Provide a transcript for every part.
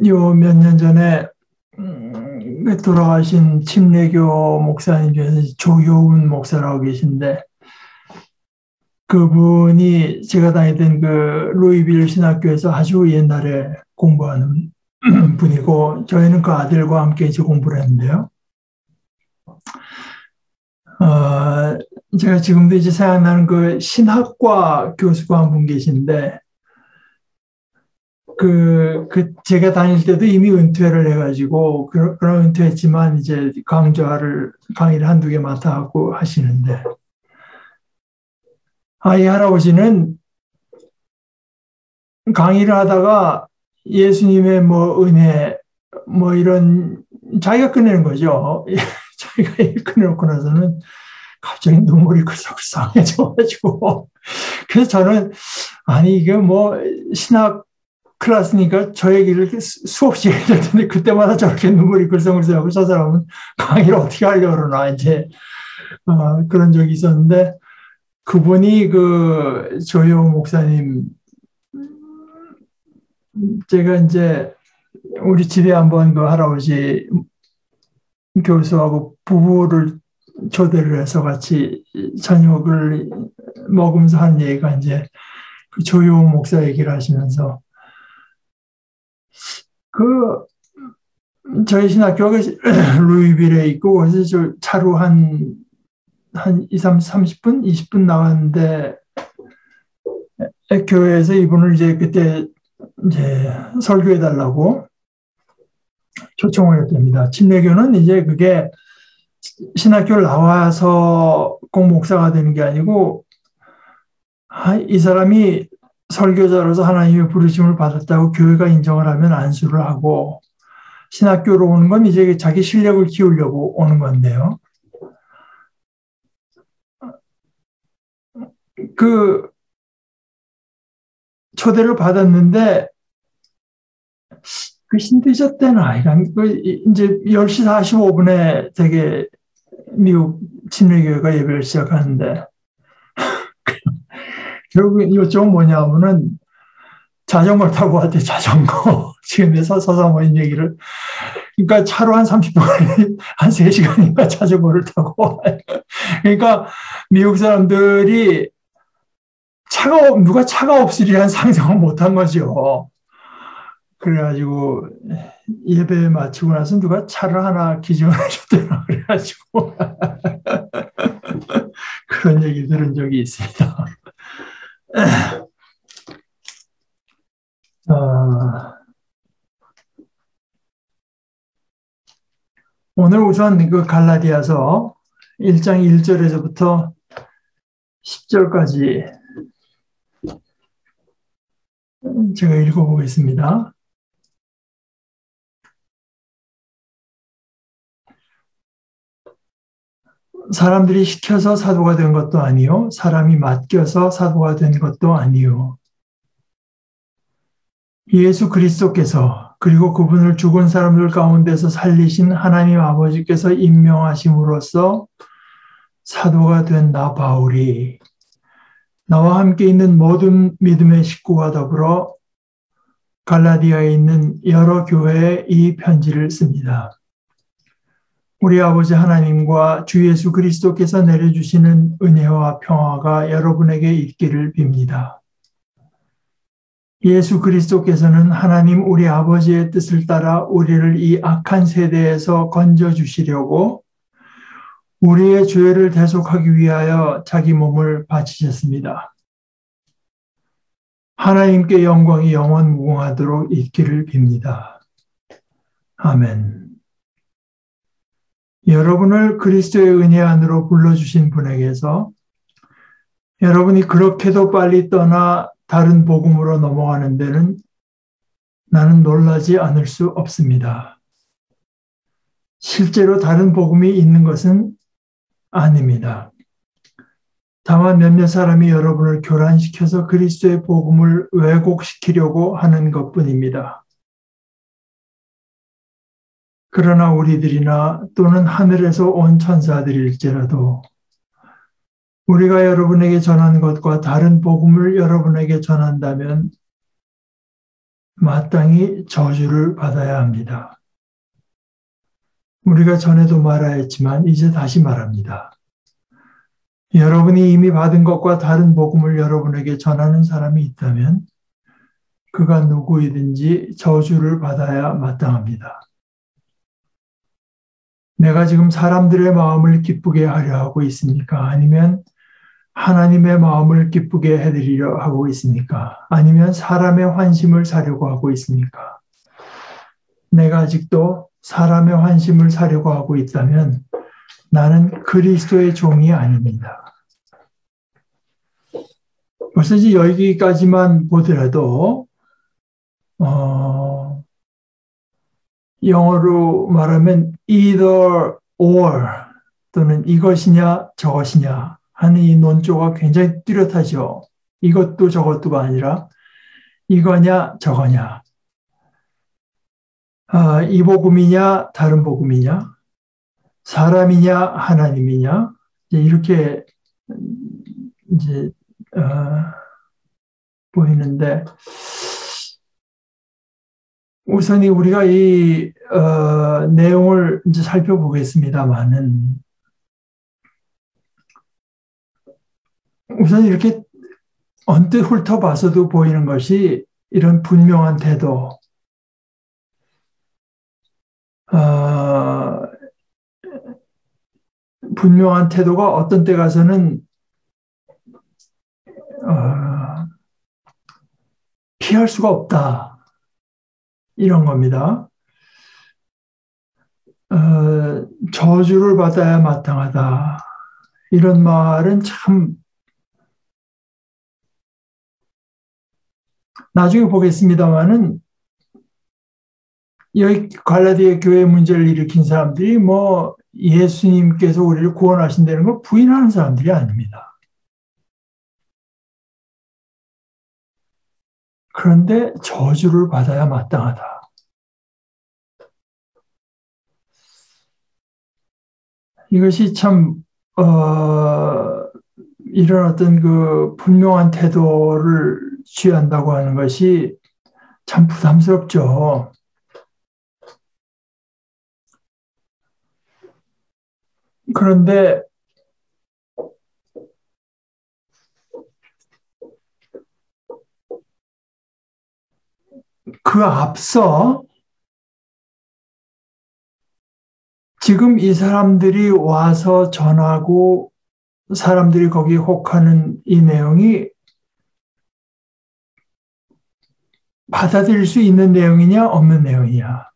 요 몇 년 전에 돌아가신 침례교 목사님 중에서 조효운 목사라고 계신데, 그분이 제가 다니던 그 루이빌 신학교에서 아주 옛날에 공부하는 분이고, 저희는 그 아들과 함께 이제 공부를 했는데요. 제가 지금도 이제 생각나는 그 신학과 교수가 한 분 계신데, 제가 다닐 때도 이미 은퇴를 해가지고, 그런 은퇴했지만 이제 강의를 한두 개 맡아하고 하시는데, 이 할아버지는 강의를 하다가 예수님의 뭐 은혜, 뭐 이런, 자기가 꺼내는 거죠. 자기가 꺼내놓고 나서는 갑자기 눈물이 글썽글썽해져가지고. 그래서 저는, 아니, 이게 뭐, 신학 클래스니까 저 얘기를 수없이 얘기할 텐데, 그때마다 저렇게 눈물이 글썽글썽하고 저 사람은 강의를 어떻게 하려고 그러나, 이제, 그런 적이 있었는데, 그분이 그 조효 목사님, 제가 이제 우리 집에 한번 그 할아버지 교수하고 부부를 초대를 해서 같이 저녁을 먹으면서 한 얘기가 이제 그 조효 목사 얘기를 하시면서 그 저희 신학교가 루이빌에 있고 그래서 저 차로 한 2, 30분, 20분 나갔는데 교회에서 이분을 이제 그때 이제 설교해 달라고 초청을 했답니다. 침례교는 이제 그게 신학교를 나와서 꼭 목사가 되는 게 아니고, 이 사람이 설교자로서 하나님의 부르심을 받았다고 교회가 인정을 하면 안수를 하고, 신학교로 오는 건 이제 자기 실력을 키우려고 오는 건데요. 그 초대를 받았는데, 그 힌두교 때는 이제 10시 45분에 되게 미국 침례교회가 예배를 시작하는데, 결국 이쪽은 뭐냐 하면은 자전거를 타고 왔대, 자전거. 지금 서사모임 얘기를. 그러니까 차로 한 30분, 한 3시간인가 자전거를 타고. 그러니까 미국 사람들이 누가 차가 없으리란 상상을 못한 거죠. 그래가지고 예배 마치고 나서 누가 차를 하나 기증을 해줬더라. 그래가지고 그런 얘기 들은 적이 있습니다. 오늘 우선 그 갈라디아서 1장 1절에서부터 10절까지 제가 읽어보겠습니다. 사람들이 시켜서 사도가 된 것도 아니요, 사람이 맡겨서 사도가 된 것도 아니요. 예수 그리스도께서 그리고 그분을 죽은 사람들 가운데서 살리신 하나님 아버지께서 임명하심으로써 사도가 된 나 바울이 나와 함께 있는 모든 믿음의 식구와 더불어 갈라디아에 있는 여러 교회에 이 편지를 씁니다. 우리 아버지 하나님과 주 예수 그리스도께서 내려주시는 은혜와 평화가 여러분에게 있기를 빕니다. 예수 그리스도께서는 하나님 우리 아버지의 뜻을 따라 우리를 이 악한 세대에서 건져주시려고 우리의 죄를 대속하기 위하여 자기 몸을 바치셨습니다. 하나님께 영광이 영원 무궁하도록 있기를 빕니다. 아멘. 여러분을 그리스도의 은혜 안으로 불러주신 분에게서 여러분이 그렇게도 빨리 떠나 다른 복음으로 넘어가는 데는 나는 놀라지 않을 수 없습니다. 실제로 다른 복음이 있는 것은 아닙니다. 다만 몇몇 사람이 여러분을 교란시켜서 그리스도의 복음을 왜곡시키려고 하는 것뿐입니다. 그러나 우리들이나 또는 하늘에서 온 천사들일지라도 우리가 여러분에게 전한 것과 다른 복음을 여러분에게 전한다면 마땅히 저주를 받아야 합니다. 우리가 전에도 말하였지만 이제 다시 말합니다. 여러분이 이미 받은 것과 다른 복음을 여러분에게 전하는 사람이 있다면 그가 누구이든지 저주를 받아야 마땅합니다. 내가 지금 사람들의 마음을 기쁘게 하려 하고 있습니까? 아니면 하나님의 마음을 기쁘게 해드리려 하고 있습니까? 아니면 사람의 환심을 사려고 하고 있습니까? 내가 아직도 사람의 환심을 사려고 하고 있다면 나는 그리스도의 종이 아닙니다. 벌써 이제 여기까지만 보더라도 영어로 말하면 either or 또는 이것이냐 저것이냐 하는 이 논조가 굉장히 뚜렷하죠. 이것도 저것도가 아니라 이거냐 저거냐, 이 복음이냐 다른 복음이냐, 사람이냐 하나님이냐, 이렇게 이제 보이는데, 우선이 우리가 이 내용을 이제 살펴보겠습니다만은, 우선 이렇게 언뜻 훑어봐서도 보이는 것이 이런 분명한 태도, 분명한 태도가 어떤 때 가서는 피할 수가 없다, 이런 겁니다. 저주를 받아야 마땅하다, 이런 말은 참 나중에 보겠습니다만은 여기 갈라디아 교회 문제를 일으킨 사람들이 뭐 예수님께서 우리를 구원하신다는 걸 부인하는 사람들이 아닙니다. 그런데 저주를 받아야 마땅하다. 이것이 참 이런 어떤 그 분명한 태도를 취한다고 하는 것이 참 부담스럽죠. 그런데 그 앞서 지금 이 사람들이 와서 전하고 사람들이 거기에 혹하는 이 내용이 받아들일 수 있는 내용이냐 없는 내용이냐,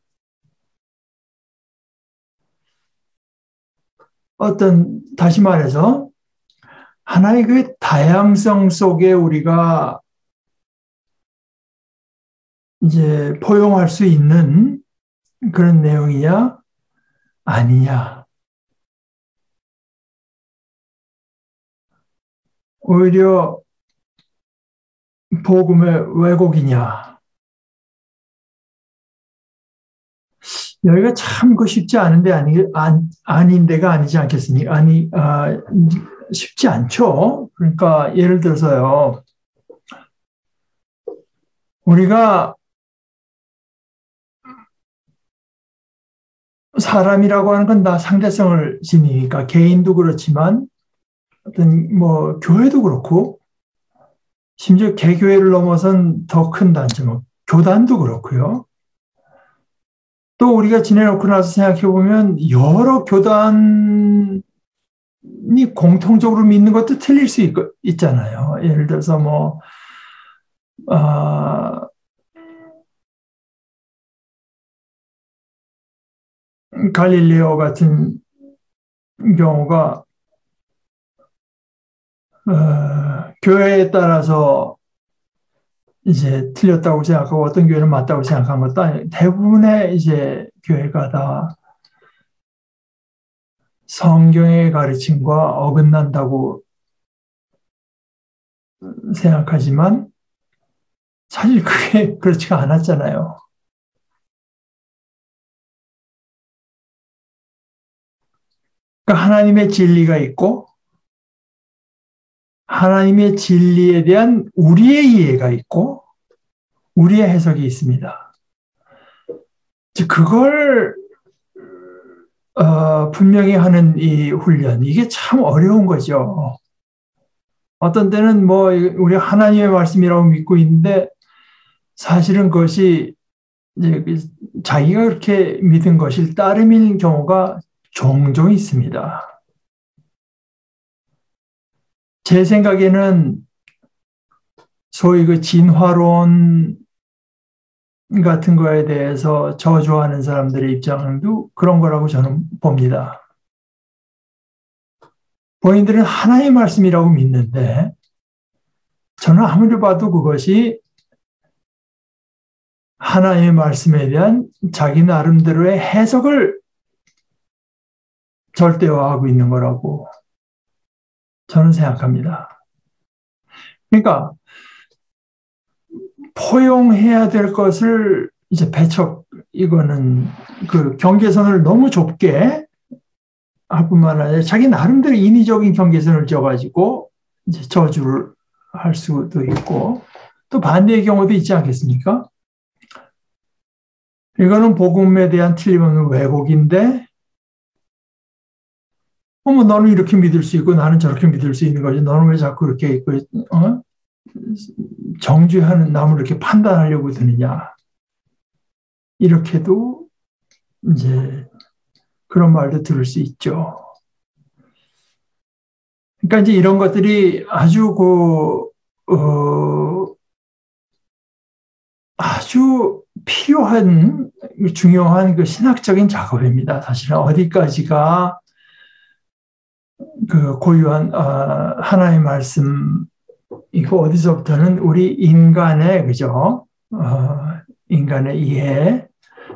다시 말해서 하나의 그 다양성 속에 우리가 이제 포용할 수 있는 그런 내용이냐 아니냐, 오히려 복음의 왜곡이냐. 여기가 참 쉽지 않은데 아닌 데가 아니지 않겠습니까? 쉽지 않죠. 그러니까 예를 들어서요, 우리가 사람이라고 하는 건 다 상대성을 지니니까 개인도 그렇지만 어떤 뭐 교회도 그렇고, 심지어 개교회를 넘어선 더 큰 단체, 교단도 그렇고요. 또 우리가 지내놓고 나서 생각해보면 여러 교단이 공통적으로 믿는 것도 틀릴 수 있잖아요. 예를 들어서 갈릴레오 같은 경우가 교회에 따라서 이제 틀렸다고 생각하고 어떤 교회는 맞다고 생각한 것도 아니에요. 대부분의 이제 교회가 다 성경의 가르침과 어긋난다고 생각하지만 사실 그게 그렇지가 않았잖아요. 그러니까 하나님의 진리가 있고 하나님의 진리에 대한 우리의 이해가 있고 우리의 해석이 있습니다. 그걸 분명히 하는 이 훈련, 이게 참 어려운 거죠. 어떤 때는 뭐 우리 하나님의 말씀이라고 믿고 있는데 사실은 그것이 이제 자기가 그렇게 믿은 것일 따름인 경우가 종종 있습니다. 제 생각에는 소위 그 진화론 같은 거에 대해서 저주하는 사람들의 입장도 그런 거라고 저는 봅니다. 본인들은 하나의 말씀이라고 믿는데 저는 아무리 봐도 그것이 하나님의 말씀에 대한 자기 나름대로의 해석을 절대화하고 있는 거라고 저는 생각합니다. 그러니까 포용해야 될 것을 이제 이거는 그 경계선을 너무 좁게 할 뿐만 아니라 자기 나름대로 인위적인 경계선을 져가지고 이제 저주를 할 수도 있고 또 반대의 경우도 있지 않겠습니까? 이거는 복음에 대한 틀림없는 왜곡인데 뭐 너는 이렇게 믿을 수 있고 나는 저렇게 믿을 수 있는 거지. 너는 왜 자꾸 이렇게 정죄하는 남을 이렇게 판단하려고 드느냐. 이렇게도 이제 그런 말도 들을 수 있죠. 그러니까 이제 이런 것들이 아주 아주 필요한 중요한 그 신학적인 작업입니다. 사실은 어디까지가 그 고유한 하나의 말씀이고 어디서부터는 우리 인간의 그죠? 인간의 이해,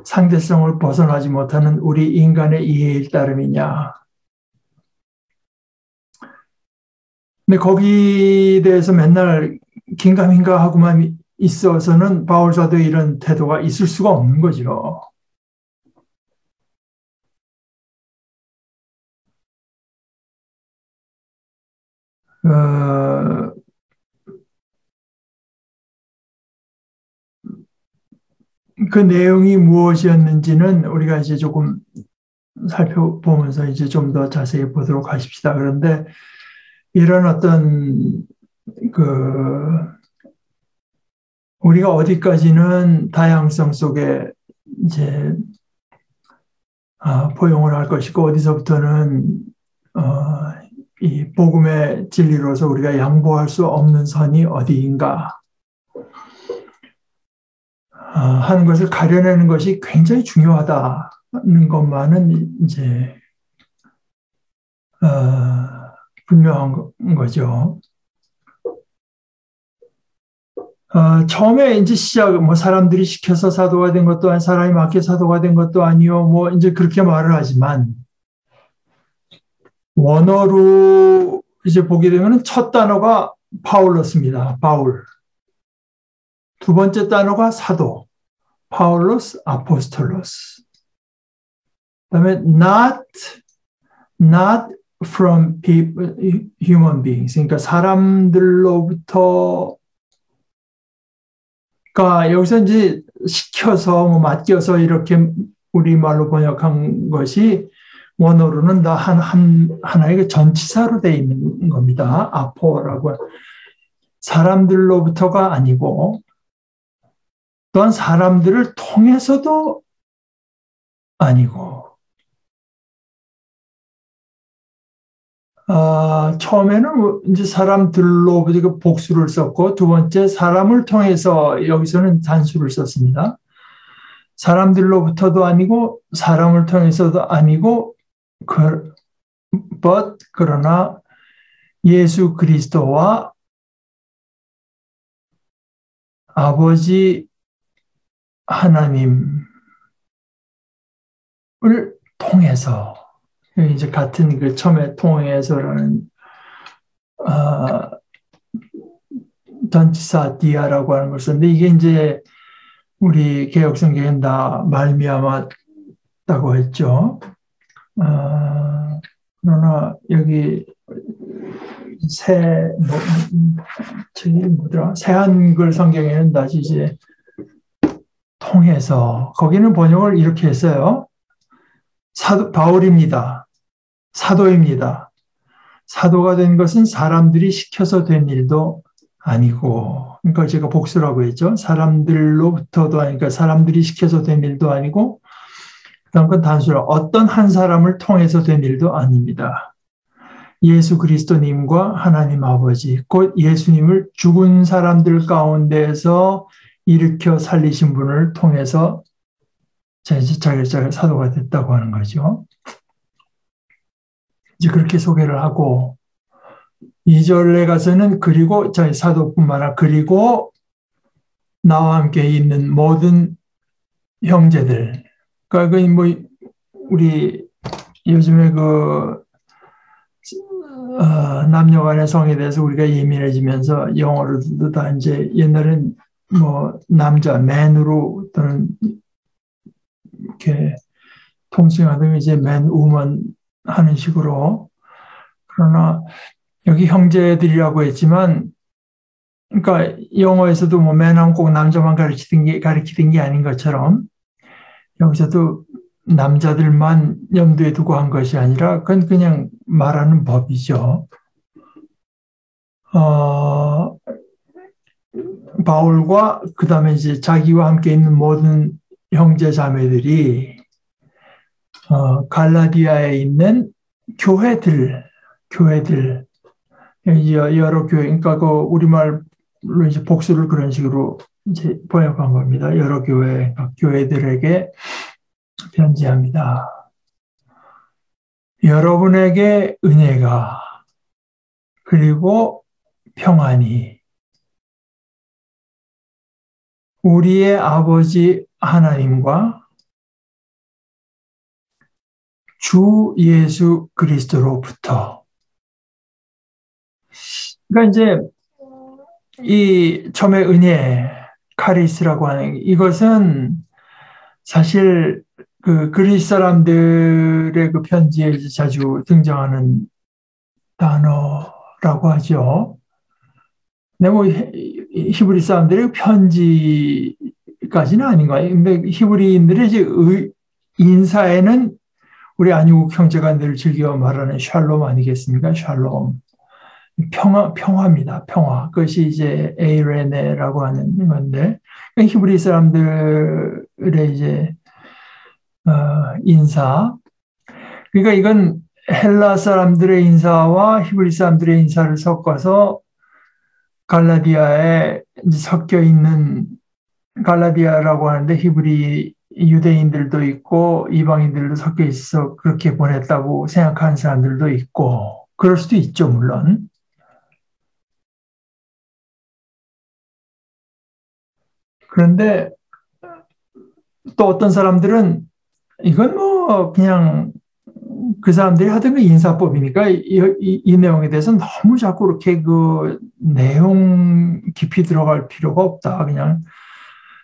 상대성을 벗어나지 못하는 우리 인간의 이해일 따름이냐. 근데 거기에 대해서 맨날 긴가민가 하고만 있어서는 바울 사도의 이런 태도가 있을 수가 없는 거죠. 그 내용이 무엇이었는지는 우리가 이제 조금 살펴보면서 이제 좀 더 자세히 보도록 하십시다. 그런데 이런 어떤 우리가 어디까지는 다양성 속에 이제 포용을 할 것이고 어디서부터는 이 복음의 진리로서 우리가 양보할 수 없는 선이 어디인가 하는 것을 가려내는 것이 굉장히 중요하다는 것만은 이제 분명한 거죠. 처음에 이제 뭐 사람들이 시켜서 사도가 된 것도 아니고 사람이 맡겨 사도가 된 것도 아니요. 뭐 이제 그렇게 말을 하지만 원어로 이제 보게 되면 첫 단어가 파울로스입니다. 바울. 두 번째 단어가 사도. 파울로스, 아포스톨로스. 그다음에 not from people, human beings. 그러니까 사람들로부터 그러니까 여기서 이제 시켜서 뭐 맡겨서 이렇게 우리말로 번역한 것이 원어로는 다 하나의 전치사로 되어 있는 겁니다. 아포라고. 사람들로부터가 아니고 또한 사람들을 통해서도 아니고 처음에는 이제 사람들로부터 복수를 썼고 두 번째 사람을 통해서 여기서는 단수를 썼습니다. 사람들로부터도 아니고 사람을 통해서도 아니고 그러나 예수 그리스도와 아버지 하나님을 통해서 이제 같은 그 처음에 통해서라는 전치사 디아라고 하는 걸 썼는데 이게 이제 우리 개혁성경엔 다 말미암았다고 했죠. 그러나 여기 새 한글 성경에는 다시 이제 통해서, 거기는 번역을 이렇게 했어요. 바울입니다. 사도입니다. 사도가 된 것은 사람들이 시켜서 된 일도 아니고, 그러니까 제가 복수라고 했죠. 사람들로부터도 아니니까 사람들이 시켜서 된 일도 아니고, 그다음 건 단순히 어떤 한 사람을 통해서 된 일도 아닙니다. 예수 그리스도님과 하나님 아버지, 곧 예수님을 죽은 사람들 가운데서 일으켜 살리신 분을 통해서 자기가 사도가 됐다고 하는 거죠. 이제 그렇게 소개를 하고, 2절에 가서는 그리고 저희 사도뿐만 아니라 그리고 나와 함께 있는 모든 형제들. 그러니까 뭐 우리 요즘에 남녀 간의 성에 대해서 우리가 예민해지면서 영어로도 다 이제 옛날엔 뭐 남자 맨으로 또는 이렇게 통칭하던 이제 맨 우먼 하는 식으로. 그러나 여기 형제들이라고 했지만, 그러니까 영어에서도 뭐 맨하면 꼭 남자만 가리키던 게 아닌 것처럼 여기서도 남자들만 염두에 두고 한 것이 아니라 그건 그냥 말하는 법이죠. 바울과 그 다음에 이제 자기와 함께 있는 모든 형제 자매들이 갈라디아에 있는 교회들 여러 교회, 그러니까 그 우리말로 이제 복수를 그런 식으로 이제 번역한 겁니다. 여러 교회들에게 편지합니다. 여러분에게 은혜가 그리고 평안이 우리의 아버지 하나님과 주 예수 그리스도로부터. 그러니까 이제 이 처음에 은혜, 카리스라고 하는 이것은 사실 그 그리스 사람들의 그 편지에 자주 등장하는 단어라고 하죠. 근데 뭐 히브리 사람들의 편지까지는 아닌 거예요. 근데 히브리인들의 이제 인사에는 우리 안유국 형제가 늘 즐겨 말하는 샬롬 아니겠습니까? 샬롬. 평화입니다. 평화. 그것이 이제 에이레네라고 하는 건데, 히브리 사람들의 이제, 인사. 그러니까 이건 헬라 사람들의 인사와 히브리 사람들의 인사를 섞어서 갈라디아에 섞여 있는, 갈라디아라고 하는데 히브리 유대인들도 있고 이방인들도 섞여 있어 그렇게 보냈다고 생각하는 사람들도 있고, 그럴 수도 있죠, 물론. 그런데 또 어떤 사람들은 이건 뭐 그냥 그 사람들이 하던 그 인사법이니까 이 내용에 대해서 너무 자꾸 그렇게 그 내용 깊이 들어갈 필요가 없다. 그냥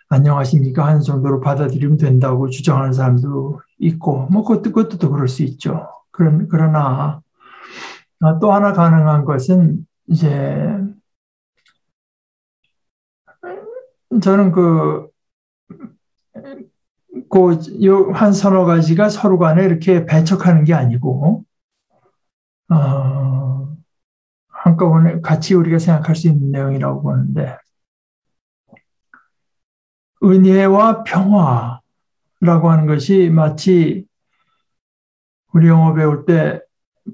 안녕하십니까 하는 정도로 받아들이면 된다고 주장하는 사람도 있고, 뭐 그것도 또 그럴 수 있죠. 그러나 또 하나 가능한 것은 이제 저는 한 서너 가지가 서로 간에 이렇게 배척하는 게 아니고, 한꺼번에 같이 우리가 생각할 수 있는 내용이라고 보는데, 은혜와 평화라고 하는 것이 마치 우리 영어 배울 때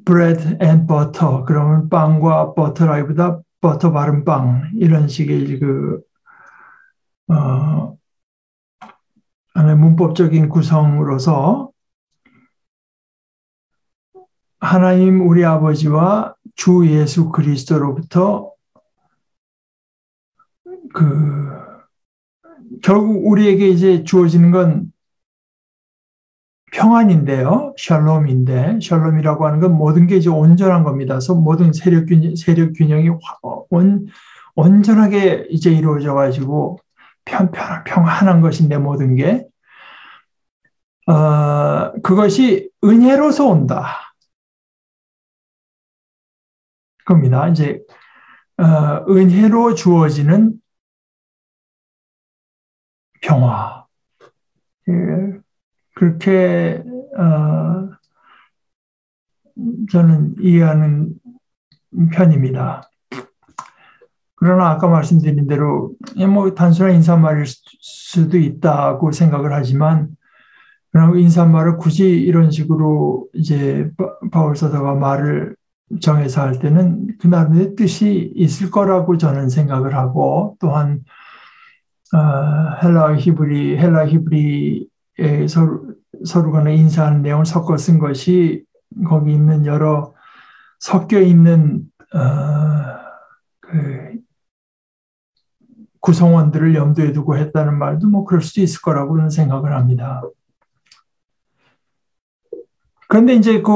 bread and butter, 그러면 빵과 버터라기보다 버터 바른 빵, 이런 식의 문법적인 구성으로서 하나님 우리 아버지와 주 예수 그리스도로부터 결국 우리에게 이제 주어지는 건 평안인데요. 샬롬이라고 하는 건 모든 게 이제 온전한 겁니다. 그래서 모든 세력 균형이 온전하게 이제 이루어져 가지고 평안한 것인데, 모든 게 그것이 은혜로서 온다. 겁니다. 이제 은혜로 주어지는 평화. 예, 그렇게 저는 이해하는 편입니다. 그러나 아까 말씀드린 대로 뭐 단순한 인사말일 수도 있다고 생각을 하지만 그럼 인사말을 굳이 이런 식으로 이제 바울 사도가 말을 정해서 할 때는 그 나름의 뜻이 있을 거라고 저는 생각을 하고 또한 헬라 히브리에 서로 간에 인사하는 내용을 섞어 쓴 것이 거기 있는 여러 섞여 있는 그 구성원들을 염두에 두고 했다는 말도 뭐 그럴 수도 있을 거라고는 생각을 합니다. 그런데 이제 그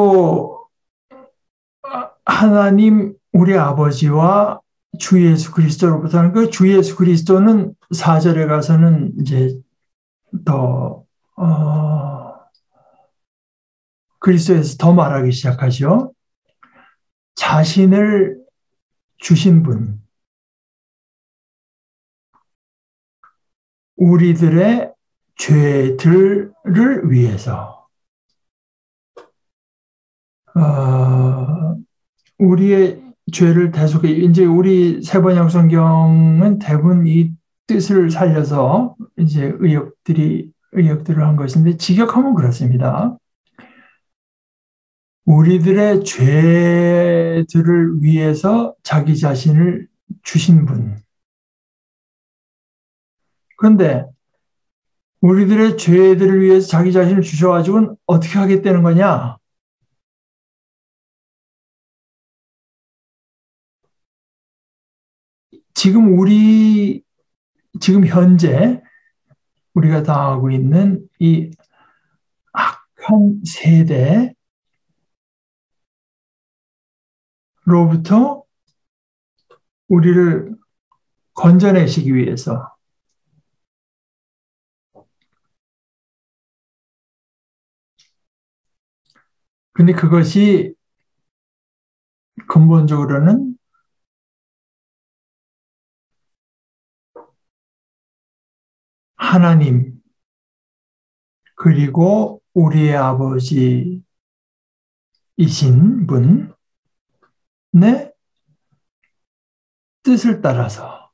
하나님 우리 아버지와 주 예수 그리스도로부터는 그 주 예수 그리스도는 4절에 가서는 이제 더 그리스도에서 더 말하기 시작하죠. 자신을 주신 분, 우리들의 죄들을 위해서 우리의 죄를 대속해 이제 우리 세번역 성경은 대부분 이 뜻을 살려서 이제 의역들을 한 것인데 직역하면 그렇습니다. 우리들의 죄들을 위해서 자기 자신을 주신 분. 그런데 우리들의 죄들을 위해서 자기 자신을 주셔가지고는 어떻게 하겠다는 거냐? 지금 현재 우리가 당하고 있는 이 악한 세대로부터 우리를 건져내시기 위해서 근데 그것이 근본적으로는 하나님 그리고 우리의 아버지이신 분의 뜻을 따라서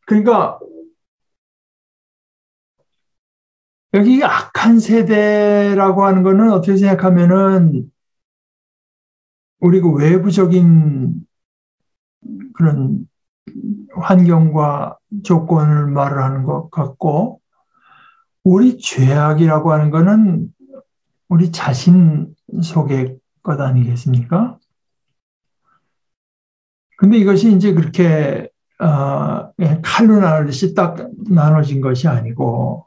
그러니까 여기 악한 세대라고 하는 거는 어떻게 생각하면은 우리가 외부적인 그런 환경과 조건을 말을 하는 것 같고 우리 죄악이라고 하는 거는 우리 자신 속의 것 아니겠습니까? 근데 이것이 이제 그렇게 칼로 나누듯이 딱 나눠진 것이 아니고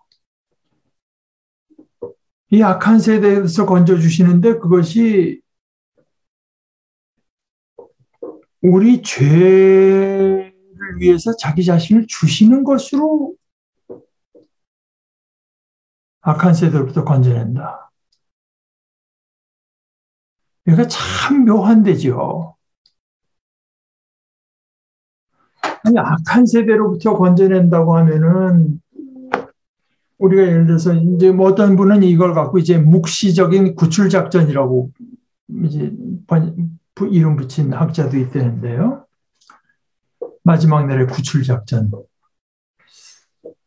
이 악한 세대에서 건져주시는데 그것이 우리 죄를 위해서 자기 자신을 주시는 것으로 악한 세대로부터 건져낸다. 이거 참 묘한데죠. 아니, 악한 세대로부터 건져낸다고 하면은 우리가 예를 들어서 이제 뭐 어떤 분은 이걸 갖고 이제 묵시적인 구출 작전이라고 이제 이름 붙인 학자도 있다는데요. 마지막 날의 구출 작전.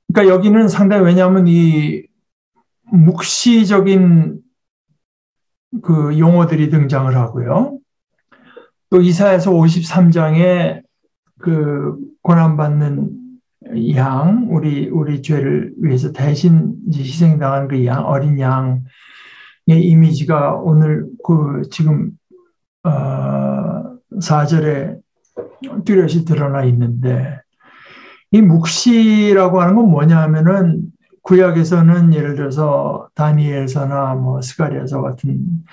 그러니까 여기는 상당히 왜냐하면 이 묵시적인 그 용어들이 등장을 하고요. 또 이사야서 53장에 그 고난받는 양, 우리 죄를 위해서 대신 희생당한 그 양, 어린 양의 이미지가 오늘 그 지금 4절에 뚜렷이 드러나 있는데 이 묵시라고 하는 건 뭐냐 하면은 구약에서는 예를 들어서 다니엘서나 뭐 스가랴서 같은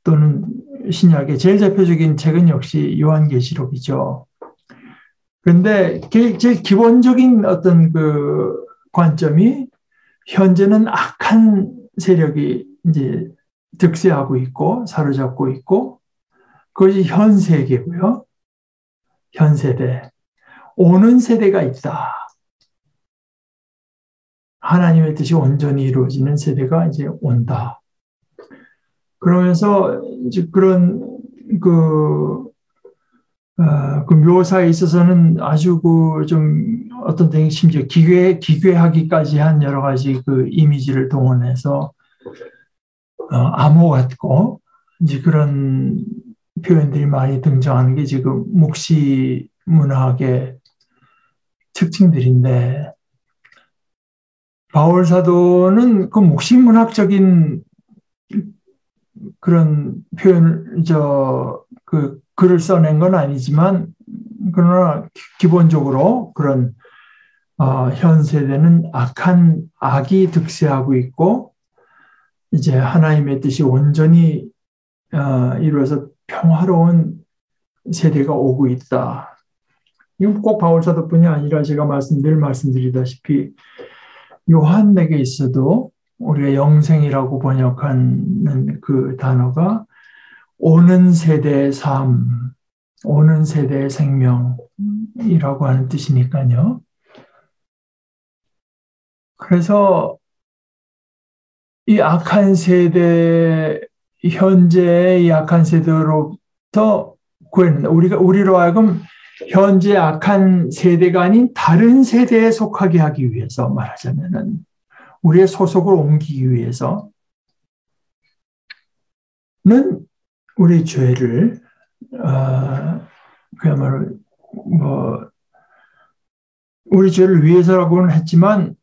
또는 신약의 제일 대표적인 책은 역시 요한계시록이죠. 그런데 제일 기본적인 어떤 그 관점이 현재는 악한 세력이 이제 득세하고 있고 사로잡고 있고 그것이 현 세계고요. 현 세대. 오는 세대가 있다. 하나님의 뜻이 온전히 이루어지는 세대가 이제 온다. 그러면서 이제 그런 그 묘사에 있어서는 아주 좀 어떤 데 심지어 기괴하기까지 한 여러 가지 그 이미지를 동원해서 암호 같고 이제 그런 표현들이 많이 등장하는 게 지금 묵시 문학의 특징들인데 바울 사도는 그 묵시 문학적인 그런 표현을 그 글을 써낸 건 아니지만 그러나 기본적으로 그런 현 세대는 악이 득세하고 있고 이제 하나님의 뜻이 온전히 이루어서 평화로운 세대가 오고 있다. 이건 꼭 바울 사도뿐이 아니라 제가 늘 말씀드리다시피 요한에게 있어도 우리가 영생이라고 번역하는 그 단어가 오는 세대의 삶, 오는 세대의 생명이라고 하는 뜻이니까요. 그래서 이 악한 세대, 현재의 이 악한 세대로부터 구했는데 우리로 하여금 현재 악한 세대가 아닌 다른 세대에 속하게 하기 위해서 말하자면은 우리의 소속을 옮기기 위해서는 우리 죄를 그야말로 우리 죄를 위해서라고는 했지만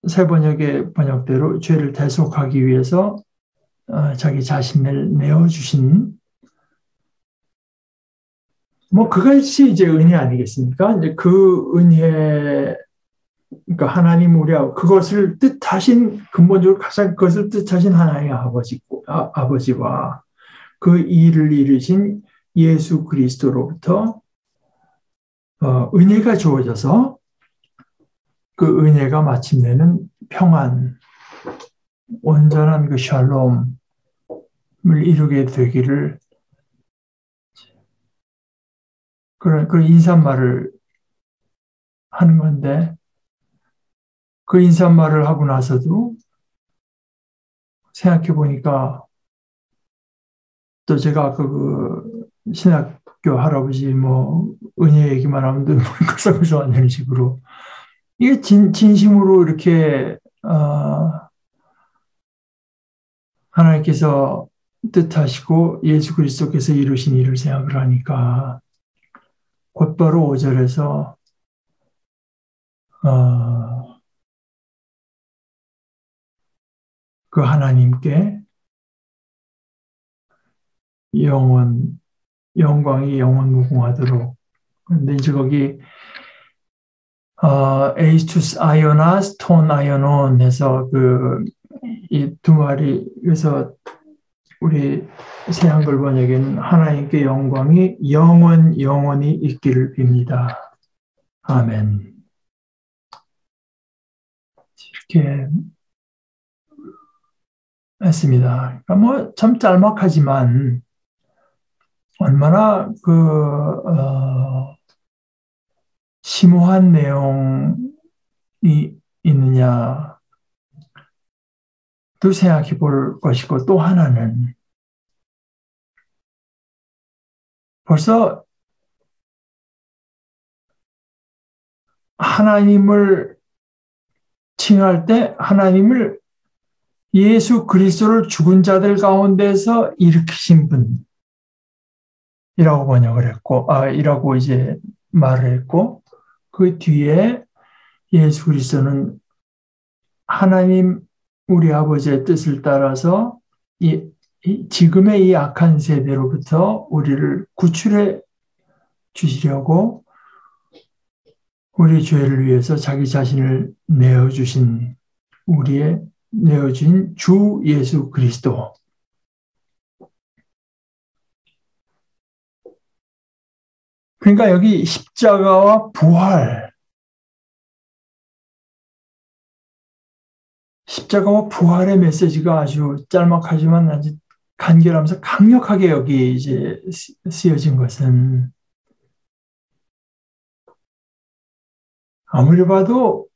새 번역의 번역대로 죄를 대속하기 위해서 자기 자신을 내어주신 그것이 이제 은혜 아니겠습니까? 이제 그 은혜, 그러니까 하나님 우리하고 그것을 뜻하신 근본적으로 가장 그것을 뜻하신 하나님의 아버지와 그 일을 이루신 예수 그리스도로부터 은혜가 주어져서 그 은혜가 마침내는 평안, 온전한 그 샬롬을 이루게 되기를 그런 인사말을 하는 건데 그 인사말을 하고 나서도 생각해 보니까 또 제가 아까 그 신학교 할아버지 은혜 얘기만 하면 눈물이 글썽글썽 하는 식으로 이게 진심으로 이렇게 하나님께서 뜻하시고 예수 그리스도께서 이루신 일을 생각을 하니까 곧바로 5절에서 그 하나님께 영광이 영원 무궁하도록. 그런데 이제 거기 에이스투스 아이오나스 톤 아이오논 해서 이 두 마리 그래서 우리 새한글 번역에는 하나님께 영광이 영원히 있기를 빕니다. 아멘. 이렇게 했습니다. 그러니까 참 짤막하지만 얼마나 심오한 내용이 있느냐 또 생각해 볼 것이고 또 하나는 벌써 하나님을 칭할 때 하나님을 예수 그리스도를 죽은 자들 가운데서 일으키신 분이라고 번역을 했고, 이라고 이제 말을 했고, 그 뒤에 예수 그리스도는 하나님 우리 아버지의 뜻을 따라서 지금의 이 악한 세대로부터 우리를 구출해 주시려고 우리 죄를 위해서 자기 자신을 내어주신 내어준 주 예수 그리스도. 그러니까 여기 십자가와 십자가와 부활의 메시지가 아주 짤막하지만 아주 간결하면서 강력하게 여기 이제 쓰여진 것은 아무리 봐도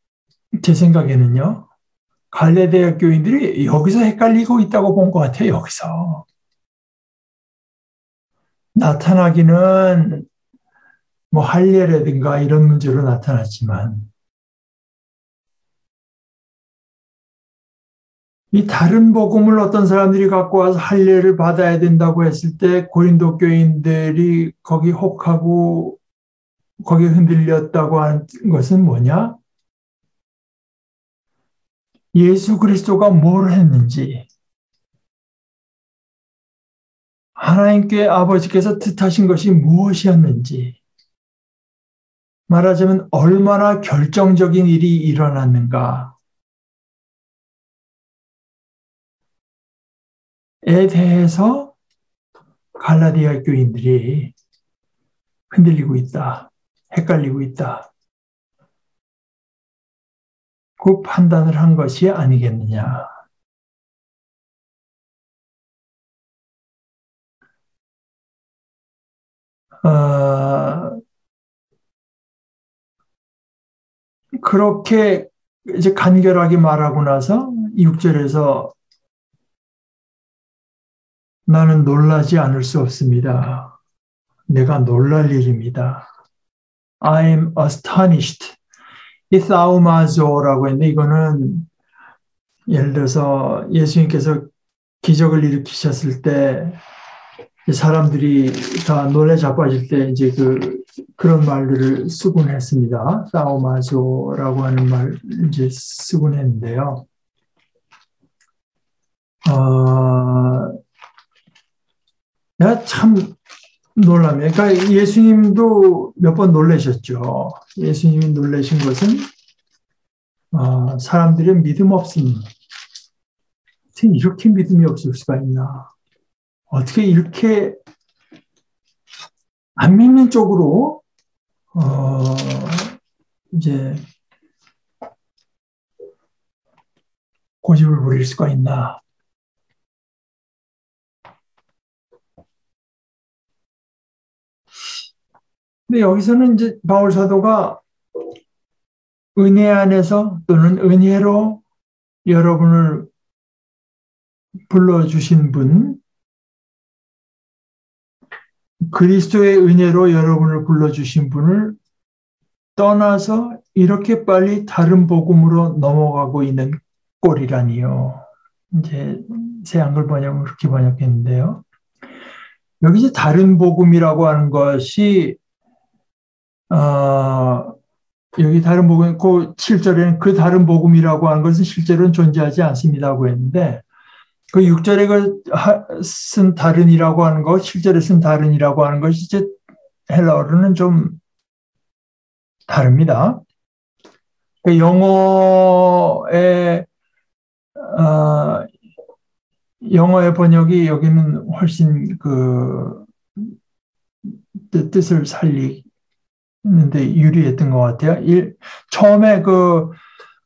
제 생각에는요, 갈레디아 교인들이 여기서 헷갈리고 있다고 본 것 같아요, 여기서. 나타나기는 뭐 할례라든가 이런 문제로 나타났지만, 이 다른 복음을 어떤 사람들이 갖고 와서 할례를 받아야 된다고 했을 때 고린도 교인들이 거기 혹하고 거기 흔들렸다고 하는 것은 뭐냐? 예수 그리스도가 뭘 했는지, 하나님께 아버지께서 뜻하신 것이 무엇이었는지, 말하자면 얼마나 결정적인 일이 일어났는가에 대해서 갈라디아 교인들이 흔들리고 있다, 헷갈리고 있다. 그 판단을 한 것이 아니겠느냐. 그렇게 이제 간결하게 말하고 나서 6절에서 나는 놀라지 않을 수 없습니다. 내가 놀랄 일입니다. I am astonished. 이 사우마조라고 했는데 이거는 예를 들어서 예수님께서 기적을 일으키셨을 때 사람들이 다 놀래 자빠질 때 이제 그런 말들을 쓰곤 했습니다. 사우마조라고 하는 말 이제 쓰곤 했는데요. 내가 참 놀랍니다. 그러니까 예수님도 몇 번 놀라셨죠. 예수님이 놀라신 것은 사람들의 믿음 없음. 어떻게 이렇게 믿음이 없을 수가 있나? 어떻게 이렇게 안 믿는 쪽으로 이제 고집을 부릴 수가 있나? 근데 여기서는 이제 바울 사도가 은혜 안에서 또는 은혜로 여러분을 불러주신 분, 그리스도의 은혜로 여러분을 불러주신 분을 떠나서 이렇게 빨리 다른 복음으로 넘어가고 있는 꼴이라니요. 이제 새 한글 번역은 그렇게 번역했는데요. 여기 이제 다른 복음이라고 하는 것이 여기 다른 복음, 그 7절에는 그 다른 복음이라고 하는 것은 실제로는 존재하지 않습니다고 했는데 그 6절에 쓴 다른이라고 하는 것, 7절에 쓴 다른이라고 하는 것이 이제 헬라어로는 좀 다릅니다. 영어의 영어의 번역이 여기는 훨씬 뜻을 살리는데 유리했던 것 같아요. 처음에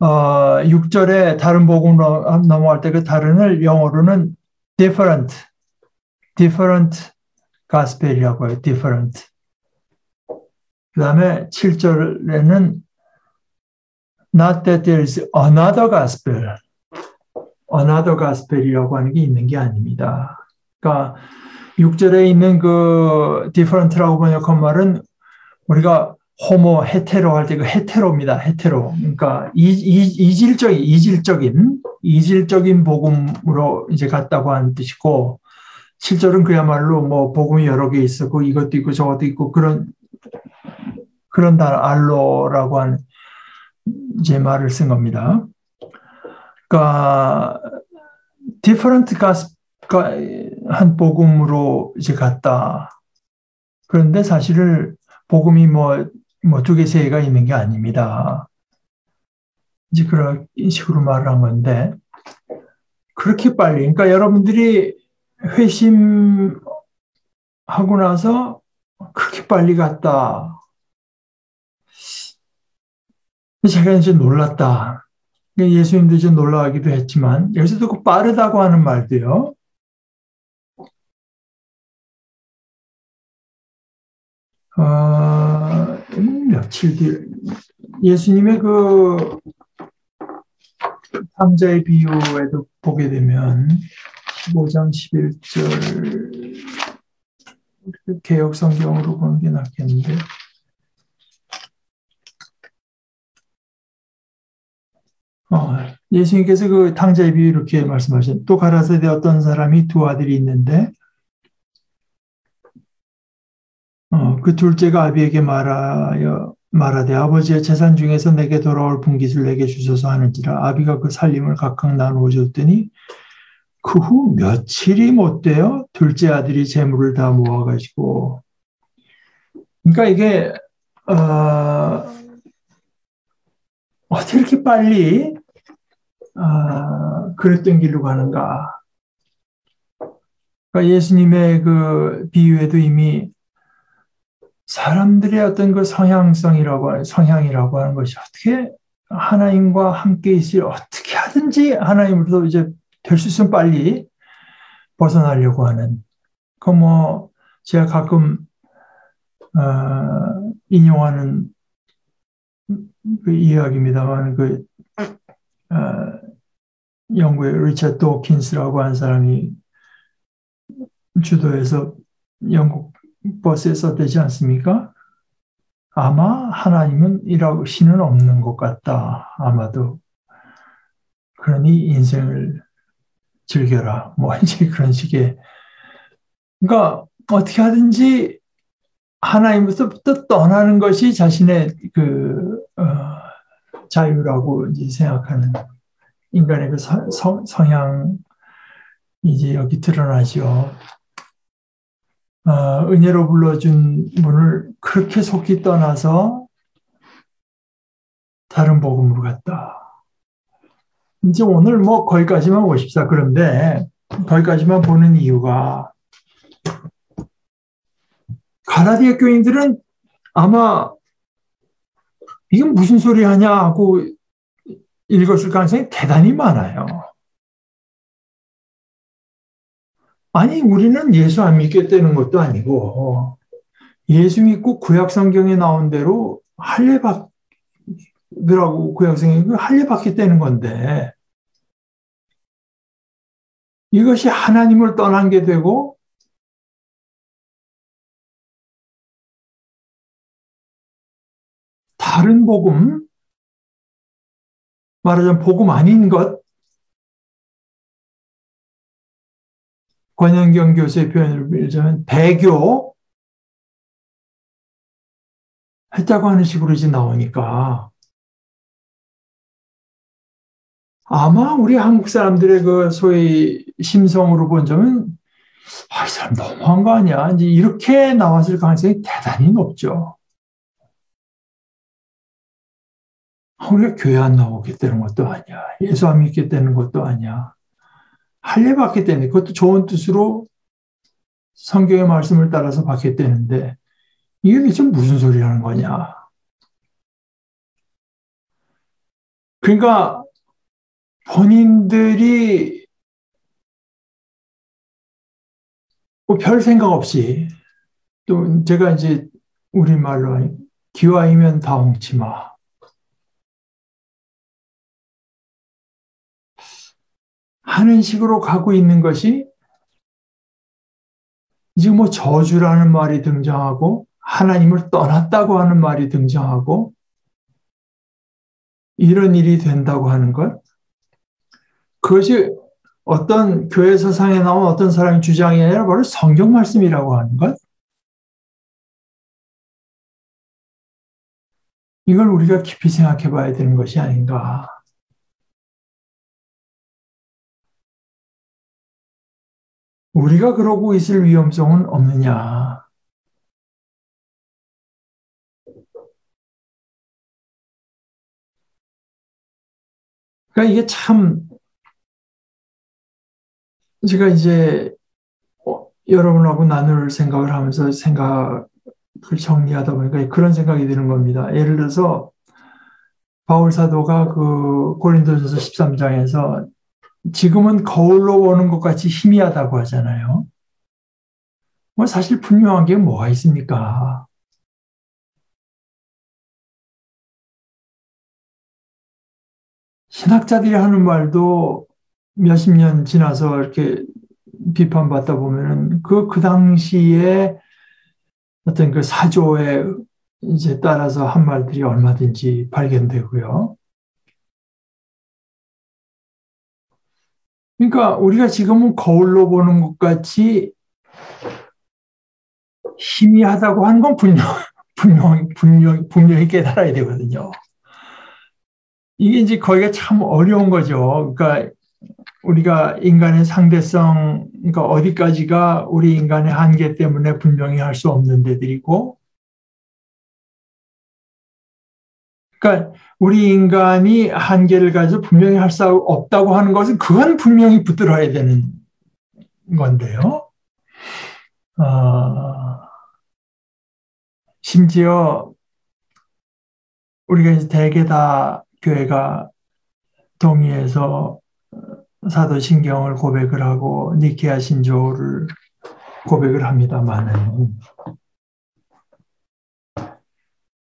6절에 다른 복음으로 넘어갈 때 그 다른을 영어로는 different gospel이라고 해요. different. 그 다음에 7절에는 not that there is another gospel이라고 하는 게 있는 게 아닙니다. 그러니까 6절에 있는 그 different라고 번역한 말은 우리가 호모 헤테로 할 때 그 헤테로입니다. 헤테로. 그러니까 이질적인 복음으로 이제 갔다고 하는 뜻이고 7절은 그야말로 뭐 복음이 여러 개 있었고 이것도 있고 저것도 있고 그런 단어 알로라고 하는 이제 말을 쓴 겁니다. 그러니까 different 한 복음으로 이제 갔다. 그런데 사실은 복음이 두 개, 세 개가 있는 게 아닙니다. 이제 그런 식으로 말을 한 건데, 그렇게 빨리, 그러니까 여러분들이 회심하고 나서 그렇게 빨리 갔다. 제가 이제 놀랐다. 예수님도 좀 놀라기도 했지만, 여기서도 그 빠르다고 하는 말도요. 며칠 뒤, 예수님의 그 탕자의 비유에도 보게 되면 15장 11절 개역 성경으로 보는 게 낫겠는데 예수님께서 그 탕자의 비유 이렇게 말씀하신 또 가라사대 어떤 사람이 두 아들이 있는데 그 둘째가 아비에게 말하되 아버지의 재산 중에서 내게 돌아올 분깃을 내게 주소서 하는지라 아비가 그 살림을 각각 나누어 줬더니 그 후 며칠이 못 되어 둘째 아들이 재물을 다 모아가지고 그러니까 이게 어떻게 이렇게 빨리 그랬던 길로 가는가. 그러니까 예수님의 그 비유에도 이미 사람들의 어떤 그 성향이라고 하는 것이 어떻게 하나님과 함께 있을 어떻게 하든지 하나님으로도 이제 될 수 있으면 빨리 벗어나려고 하는. 그 뭐 제가 가끔 인용하는 그 이야기입니다만 그 영국의 리처드 도킨스라고 하는 사람이 주도해서 영국 버스에 썼되지 않습니까? 아마 하나님은 이라고 신은 없는 것 같다. 아마도. 그러니 인생을 즐겨라. 뭐 이제 그런 식의. 그러니까 어떻게 하든지 하나님부터 떠나는 것이 자신의 그 자유라고 이제 생각하는 인간의 그 성향이 이제 여기 드러나죠. 은혜로 불러준 분을 그렇게 속히 떠나서 다른 복음으로 갔다. 이제 오늘 뭐 거기까지만 보십시다. 그런데 거기까지만 보는 이유가 가라디아 교인들은 아마 이게 무슨 소리 하냐 하고 읽었을 가능성이 대단히 많아요. 아니 우리는 예수 안 믿겠다는 것도 아니고 예수 믿고 구약 성경에 나온 대로 할례받으라고 구약 성경이 할례받겠다는 건데 이것이 하나님을 떠난 게 되고 다른 복음, 말하자면 복음 아닌 것, 권현경 교수의 표현을 빌자면 배교 했다고 하는 식으로 이제 나오니까 아마 우리 한국 사람들의 그 소위 심성으로 본 점은 이 사람 너무한 거 아니야? 이제 이렇게 나왔을 가능성이 대단히 높죠. 우리가 교회 안 나오겠다는 것도 아니야. 예수 안 믿겠다는 것도 아니야. 할례 받겠다는 그것도 좋은 뜻으로 성경의 말씀을 따라서 받겠다는데 이게 지금 무슨 소리 하는 거냐. 그러니까 본인들이 뭐별 생각 없이 또 제가 이제 우리말로 기와이면 다홍치 마. 하는 식으로 가고 있는 것이 지금 뭐 저주라는 말이 등장하고 하나님을 떠났다고 하는 말이 등장하고 이런 일이 된다고 하는 것. 그것이 어떤 교회 서상에 나온 어떤 사람의 주장이 아니라 바로 성경 말씀이라고 하는 것. 이걸 우리가 깊이 생각해 봐야 되는 것이 아닌가. 우리가 그러고 있을 위험성은 없느냐. 그러니까 이게 참 제가 이제 여러분하고 나눌 생각을 하면서 생각을 정리하다 보니까 그런 생각이 드는 겁니다. 예를 들어서 바울 사도가 그 고린도전서 13장에서 지금은 거울로 보는 것 같이 희미하다고 하잖아요. 뭐 사실 분명한 게 뭐가 있습니까? 신학자들이 하는 말도 몇십 년 지나서 이렇게 비판받다 보면은 그 당시에 어떤 그 사조에 이제 따라서 한 말들이 얼마든지 발견되고요. 그러니까 우리가 지금은 거울로 보는 것 같이 희미하다고 하는 건 분명히 깨달아야 되거든요. 이게 이제 거기가 참 어려운 거죠. 그러니까 우리가 인간의 상대성, 그러니까 어디까지가 우리 인간의 한계 때문에 분명히 할 수 없는 데들이고, 그러니까 우리 인간이 한계를 가지고 분명히 할 수 없다고 하는 것은 그건 분명히 붙들어야 되는 건데요. 심지어 우리가 이제 대개 다 교회가 동의해서 사도신경을 고백을 하고 니케아 신조를 고백을 합니다만은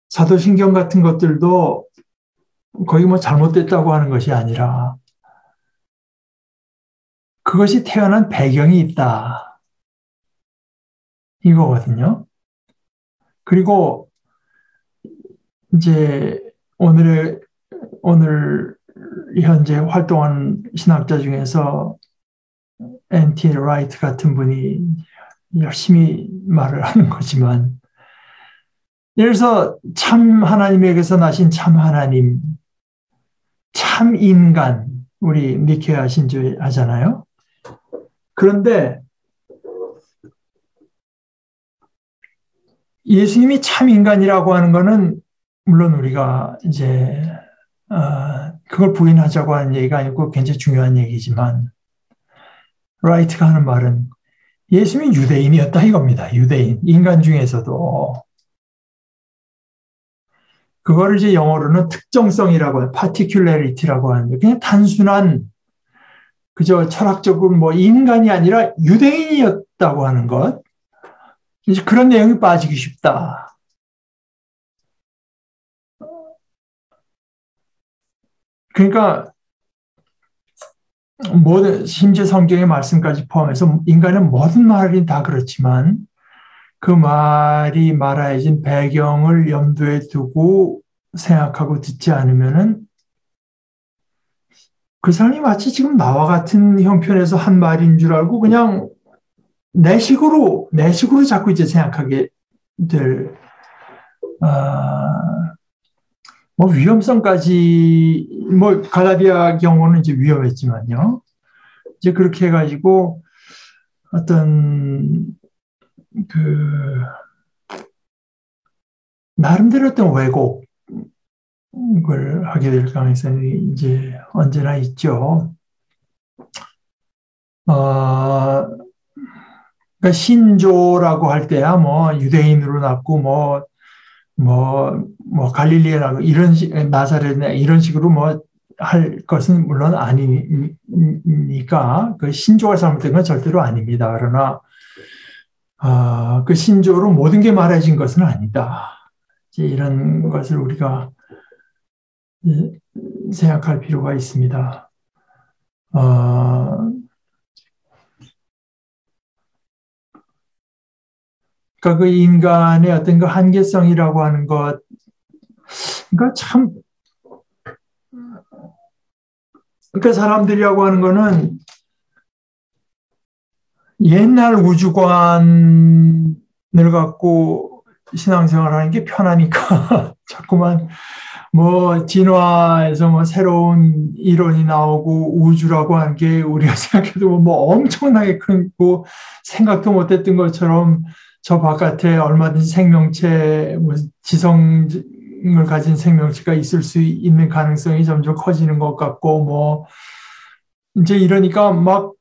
사도신경 같은 것들도 거의 뭐 잘못됐다고 하는 것이 아니라 그것이 태어난 배경이 있다 이거거든요. 그리고 이제 오늘 현재 활동하는 신학자 중에서 N.T. 라이트 같은 분이 열심히 말을 하는 거지만, 예를 들어서 참 하나님에게서 나신 참 하나님, 참 인간, 우리 니케아 신조 하잖아요. 그런데 예수님이 참 인간이라고 하는 거는 물론 우리가 이제 그걸 부인하자고 하는 얘기가 아니고 굉장히 중요한 얘기지만, 라이트가 하는 말은 예수님이 유대인이었다 이겁니다. 유대인, 인간 중에서도. 그거를 이제 영어로는 특정성이라고 해요. particularity라고 하는데, 그냥 단순한 그저 철학적으로 뭐 인간이 아니라 유대인이었다고 하는 것. 이제 그런 내용이 빠지기 쉽다. 그러니까 모든 심지어 성경의 말씀까지 포함해서 인간의 모든 말이 다 그렇지만 그 말이 말하여진 배경을 염두에 두고 생각하고 듣지 않으면은 그 사람이 마치 지금 나와 같은 형편에서 한 말인 줄 알고 그냥 내 식으로 자꾸 이제 생각하게 될, 뭐 위험성까지, 뭐 갈라디아 경우는 이제 위험했지만요. 이제 그렇게 해가지고 어떤 그 나름대로 어떤 왜곡을 하게 될 가능성이 이제 언제나 있죠. 그러니까 신조라고 할 때야 뭐 유대인으로 낳고 뭐 갈릴리라고 이런 나사렛이나 이런 식으로 뭐 할 것은 물론 아니니까 그 신조가 잘못된 건 절대로 아닙니다. 그러나 그 신조로 모든 게 말해진 것은 아니다. 이런 것을 우리가 생각할 필요가 있습니다. 그러니까 그 인간의 어떤 그 한계성이라고 하는 것, 그러니까 참, 그러니까 사람들이라고 하는 거는 옛날 우주관을 갖고 신앙생활 하는 게 편하니까 자꾸만 뭐 진화에서 뭐 새로운 이론이 나오고 우주라고 하는 게 우리가 생각해도 뭐 엄청나게 크고 생각도 못했던 것처럼 저 바깥에 얼마든지 생명체, 뭐 지성을 가진 생명체가 있을 수 있는 가능성이 점점 커지는 것 같고 뭐 이제 이러니까 막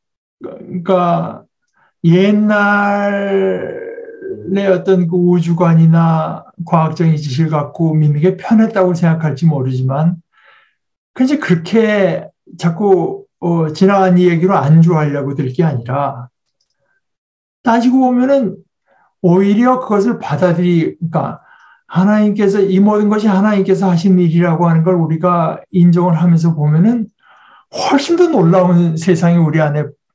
그러니까 옛날의 어떤 그 우주관이나 과학적인 지식을 갖고 믿는 게 편했다고 생각할지 모르지만, 그냥 그렇게 자꾸 지나간 이 얘기로 안주하려고 들 게 아니라, 따지고 보면은 오히려 그것을 그러니까 하나님께서 이 모든 것이 하나님께서 하신 일이라고 하는 걸 우리가 인정을 하면서 보면은 훨씬 더 놀라운 세상이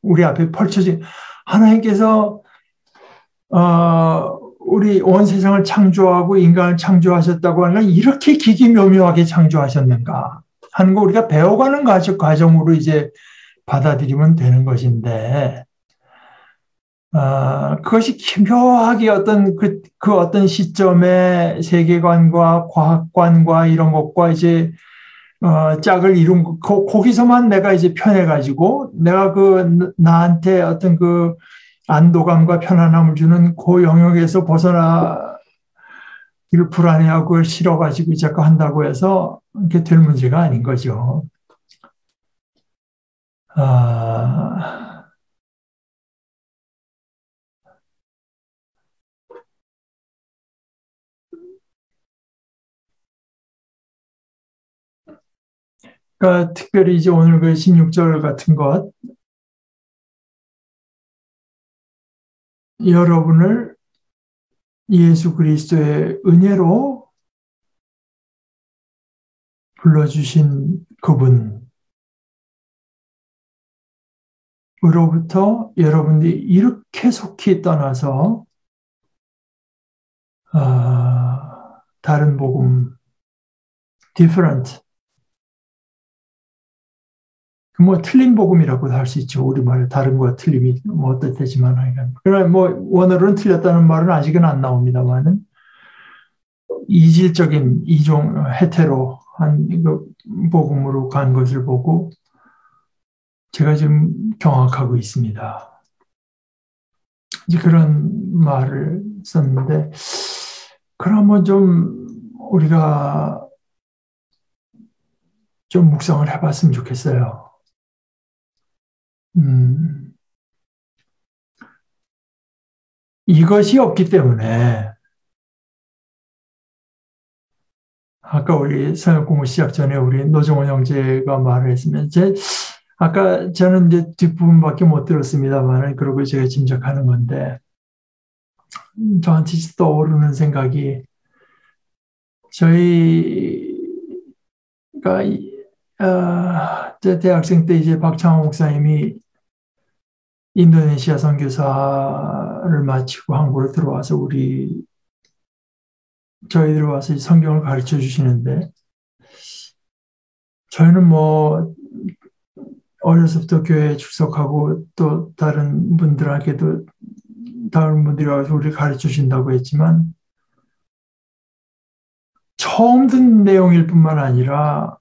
우리 앞에 펼쳐진 하나님께서 우리 온 세상을 창조하고 인간을 창조하셨다고 하는 건 이렇게 기기묘묘하게 창조하셨는가 하는 거 우리가 배워가는 과정으로 이제 받아들이면 되는 것인데, 그것이 기묘하게 그 어떤 시점의 세계관과 과학관과 이런 것과 이제 짝을 이룬 거기서만 내가 이제 편해가지고 내가 나한테 어떤 안도감과 편안함을 주는 그 영역에서 벗어나기를 불안해하고 그걸 싫어가지고 자꾸 한다고 해서 이렇게 될 문제가 아닌 거죠. 그러니까 특별히 이제 오늘 그 16절 같은 것, 여러분을 예수 그리스도의 은혜로 불러주신 그분으로부터 여러분들이 이렇게 속히 떠나서 다른 복음, different, 뭐 틀린 복음이라고도 할 수 있죠. 우리말 다른 거와 틀림이 뭐 어떻지만 하여간. 그러나 뭐 원어로는 틀렸다는 말은 아직은 안 나옵니다만은 이질적인 이종 헤테로한 복음으로 간 것을 보고 제가 지금 경악하고 있습니다. 이제 그런 말을 썼는데, 그러면 좀 우리가 좀 묵상을 해봤으면 좋겠어요. 이것이 없기 때문에 아까 우리 성역 공부 시작 전에 우리 노정원 형제가 말을 했으면 아까 저는 이제 뒷부분밖에 못 들었습니다만 그러고 제가 짐작하는 건데 저한테 떠오르는 생각이 저희가 제 대학생 때 이제 박창호 목사님이 인도네시아 선교사를 마치고 한국으로 들어와서 저희들 와서 성경을 가르쳐 주시는데 저희는 뭐 어려서부터 교회에 출석하고 또 다른 분들이 와서 우리 가르쳐 주신다고 했지만 처음 듣는 내용일 뿐만 아니라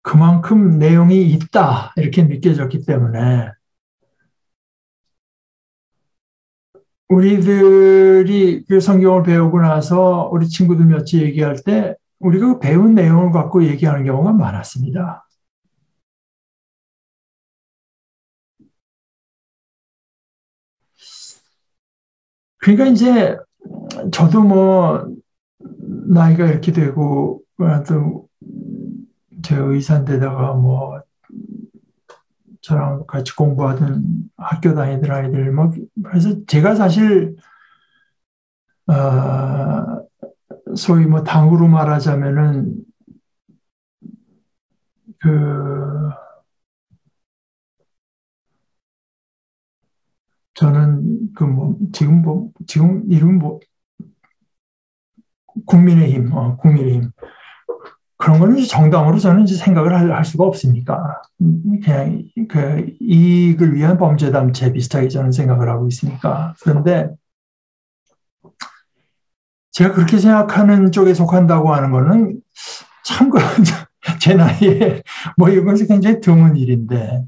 그만큼 내용이 있다 이렇게 느껴졌기 때문에 우리들이 그 성경을 배우고 나서 우리 친구들 몇이 얘기할 때 우리가 배운 내용을 갖고 얘기하는 경우가 많았습니다. 그러니까 이제 저도 뭐 나이가 이렇게 되고 또 제 의사인데다가 뭐 저랑 같이 공부하던 학교 다니던 아이들 뭐 그래서 제가 사실 소위 뭐 당으로 말하자면은 저는 지금 이름 국민의힘 그런 거는 정당으로 저는 이제 생각을 할 수가 없으니까 그냥 이익을 위한 범죄단체 비슷하게 저는 생각을 하고 있으니까. 그런데 제가 그렇게 생각하는 쪽에 속한다고 하는 거는 참 제 나이에 뭐 이런 것이 굉장히 드문 일인데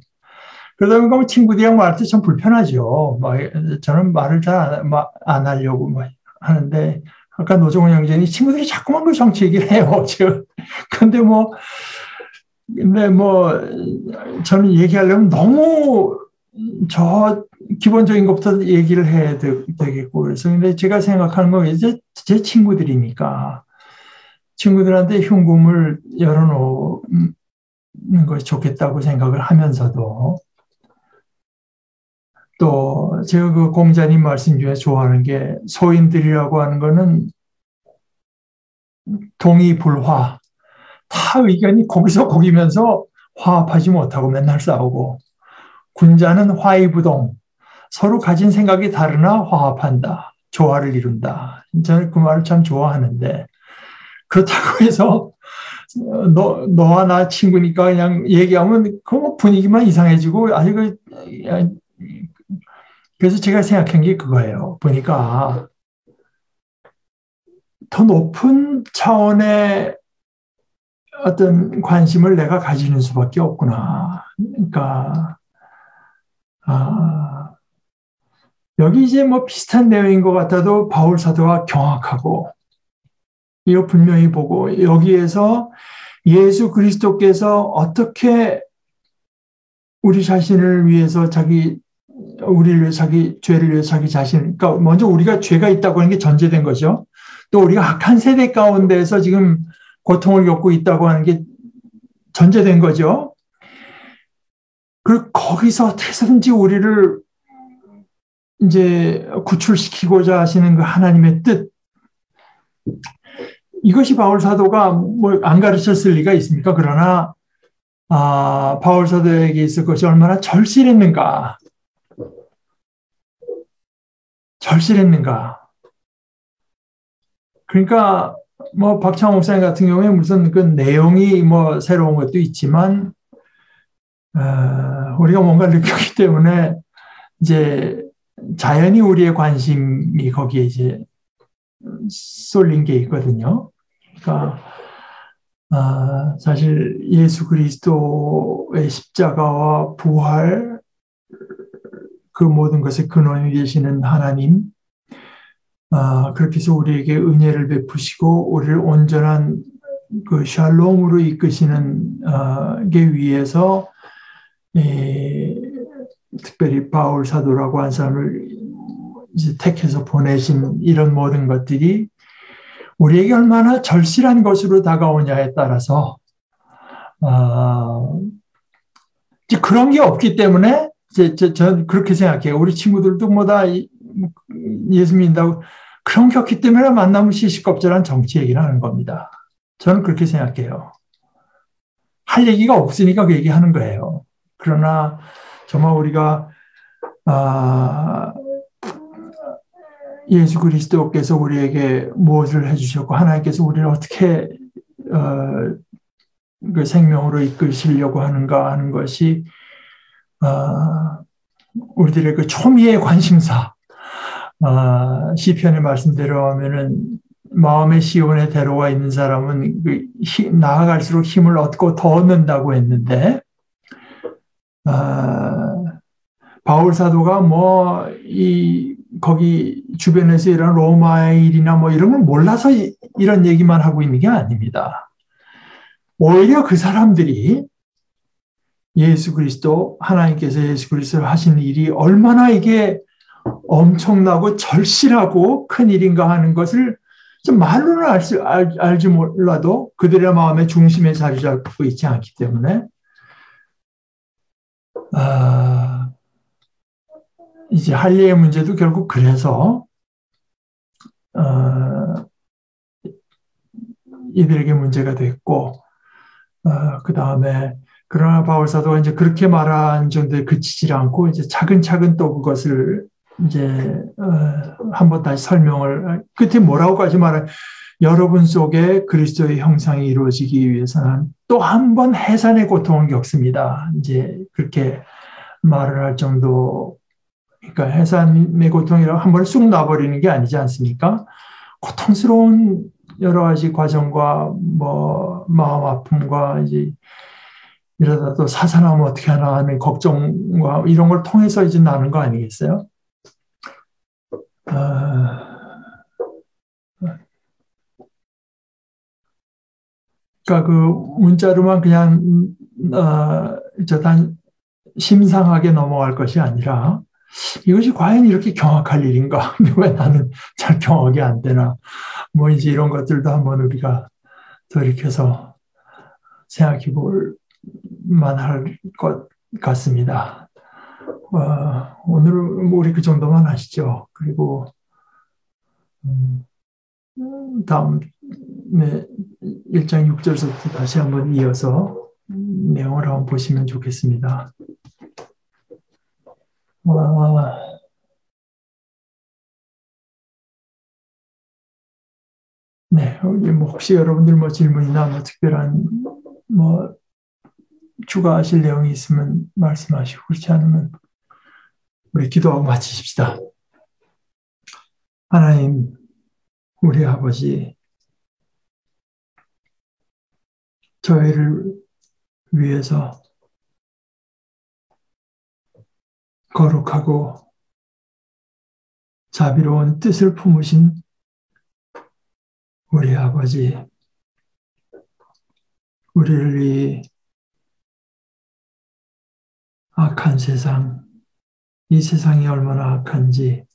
그러다 보니까 뭐 친구들이랑 말할 때 참 불편하죠. 저는 말을 잘 안 하려고 하는데 아까 노정훈 형제는 친구들이 자꾸만 그 정치 얘기를 해요. 근데 저는 얘기하려면 너무 기본적인 것부터 얘기를 해야 되겠고 그래서 근데 제가 생각하는 건 이제 제 친구들이니까 친구들한테 흉금을 열어놓는 것이 좋겠다고 생각을 하면서도 또 제가 그 공자님 말씀 중에 좋아하는 게 소인들이라고 하는 거는 동의불화, 다 의견이 거기서 거기면서 화합하지 못하고 맨날 싸우고, 군자는 화의부동, 서로 가진 생각이 다르나 화합한다, 조화를 이룬다. 저는 그 말을 참 좋아하는데, 그렇다고 해서 너와 나 친구니까 그냥 얘기하면 그 분위기만 이상해지고 아주 그래서 제가 생각한 게 그거예요. 보니까 더 높은 차원의 어떤 관심을 내가 가지는 수밖에 없구나. 그러니까 여기 이제 뭐 비슷한 내용인 것 같아도 바울 사도가 경악하고 이거 분명히 보고 여기에서 예수 그리스도께서 어떻게 우리 자신을 위해서 우리를 위해 자기 죄를 위해 자기 자신, 그러니까 먼저 우리가 죄가 있다고 하는 게 전제된 거죠. 또 우리가 악한 세대 가운데서 지금 고통을 겪고 있다고 하는 게 전제된 거죠. 그리고 거기서 어떻게든지 우리를 이제 구출시키고자 하시는 그 하나님의 뜻, 이것이 바울 사도가 뭐 안 가르쳤을 리가 있습니까? 그러나 바울 사도에게 있을 것이 얼마나 절실했는가. 그러니까 뭐 박창호 목사님 같은 경우에 무슨 그 내용이 뭐 새로운 것도 있지만 우리가 뭔가를 느꼈기 때문에 이제 자연히 우리의 관심이 거기에 이제 쏠린 게 있거든요. 그러니까 사실 예수 그리스도의 십자가와 부활, 그 모든 것의 근원이 되시는 하나님, 그렇게 해서 우리에게 은혜를 베푸시고 우리를 온전한 그 샬롬으로 이끄시는 게 위해서 특별히 바울 사도라고 한 사람을 이제 택해서 보내신 이런 모든 것들이 우리에게 얼마나 절실한 것으로 다가오냐에 따라서 그런 게 없기 때문에 저는 그렇게 생각해요. 우리 친구들도 뭐 다 예수 믿는다고 그런 게 없기 때문에 만나면 시시껍질한 정치 얘기를 하는 겁니다. 저는 그렇게 생각해요. 할 얘기가 없으니까 그 얘기하는 거예요. 그러나 정말 우리가 예수 그리스도께서 우리에게 무엇을 해주셨고 하나님께서 우리를 어떻게 그 생명으로 이끄시려고 하는가 하는 것이 우리들의 그 초미의 관심사, 시편의 말씀대로 하면은 마음의 시온에 데려와 있는 사람은 나아갈수록 힘을 얻고 더 얻는다고 했는데 바울 사도가 뭐 거기 주변에서 이런 로마의 일이나 뭐 이런 걸 몰라서 이런 얘기만 하고 있는 게 아닙니다. 오히려 그 사람들이 예수 그리스도, 하나님께서 예수 그리스도를 하신 일이 얼마나 이게 엄청나고 절실하고 큰 일인가 하는 것을 좀 말로는 알지 몰라도 그들의 마음의 중심에 자리 잡고 있지 않기 때문에 이제 할례의 문제도 결국 그래서 이들에게 문제가 됐고 그 다음에 그러나 바울 사도가 이제 그렇게 말한 정도에 그치질 않고 이제 차근차근 또 그것을 이제 한번 다시 설명을 끝에 뭐라고까지 말해 여러분 속에 그리스도의 형상이 이루어지기 위해서는 또 한 번 해산의 고통을 겪습니다. 이제 그렇게 말을 할 정도. 그러니까 해산의 고통이라고 한 번에 쑥 놔버리는 게 아니지 않습니까? 고통스러운 여러 가지 과정과 뭐 마음 아픔과 이제 이러다 또 사살하면 어떻게 하나 하는 걱정과 이런 걸 통해서 이제 나는 거 아니겠어요? 그러니까 그 문자로만 그냥 단 심상하게 넘어갈 것이 아니라 이것이 과연 이렇게 경악할 일인가? 왜 나는 잘 경악이 안 되나? 뭐 이제 이런 것들도 한번 우리가 돌이켜서 생각해 볼 만할 것 같습니다. 오늘은 뭐 우리 그 정도만 하시죠. 그리고 음, 다음에 1장 6절부터 다시 한번 이어서 내용을 한번 보시면 좋겠습니다. 네, 뭐 혹시 여러분들 뭐 질문이나 뭐 특별한 뭐 추가하실 내용이 있으면 말씀하시고 그렇지 않으면 우리 기도하고 마치십시다. 하나님, 우리 아버지, 저희를 위해서 거룩하고 자비로운 뜻을 품으신 우리 아버지, 우리를 이 악한 세상, 이 세상이 얼마나 악한지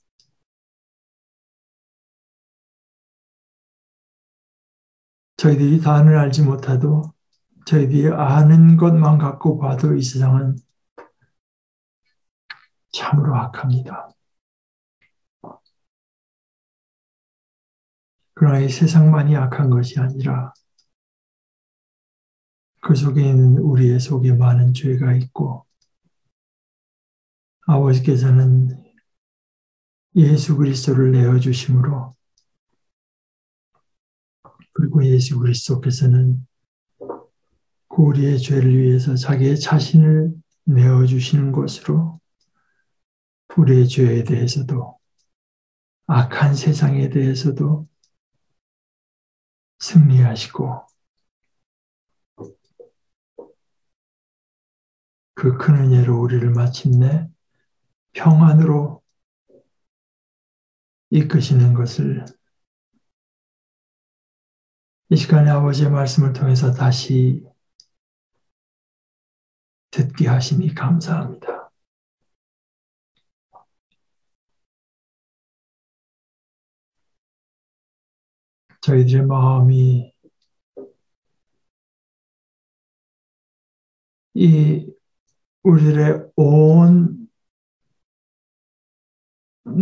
저희들이 다는 알지 못해도 저희들이 아는 것만 갖고 봐도 이 세상은 참으로 악합니다. 그러나 이 세상만이 악한 것이 아니라 그 속에 있는 우리의 속에 많은 죄가 있고 아버지께서는 예수 그리스도를 내어주심으로 그리고 예수 그리스도께서는 그 우리의 죄를 위해서 자기의 자신을 내어주시는 것으로 우리의 죄에 대해서도 악한 세상에 대해서도 승리하시고 그 큰 은혜로 우리를 마침내 평안으로 이끄시는 것을 이 시간에 아버지의 말씀을 통해서 다시 듣게 하시니 감사합니다. 저희들의 마음이 이 우리들의 온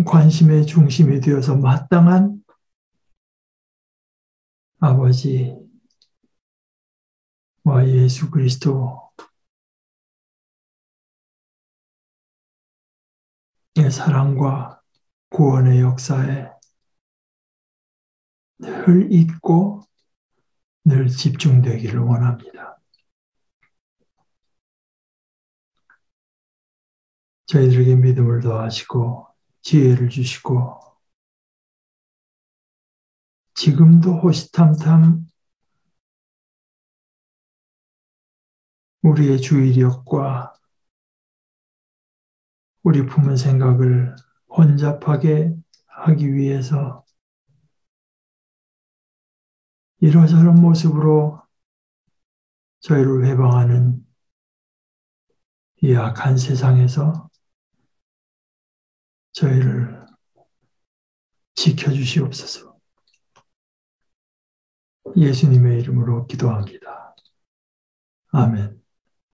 관심의 중심이 되어서 마땅한 아버지와 예수 그리스도의 사랑과 구원의 역사에 늘 있고 늘 집중되기를 원합니다. 저희들에게 믿음을 더하시고 지혜를 주시고 지금도 호시탐탐 우리의 주의력과 우리 품은 생각을 혼잡하게 하기 위해서 이러저런 모습으로 저희를 회방하는 이 악한 세상에서 저희를 지켜주시옵소서. 예수님의 이름으로 기도합니다. 아멘.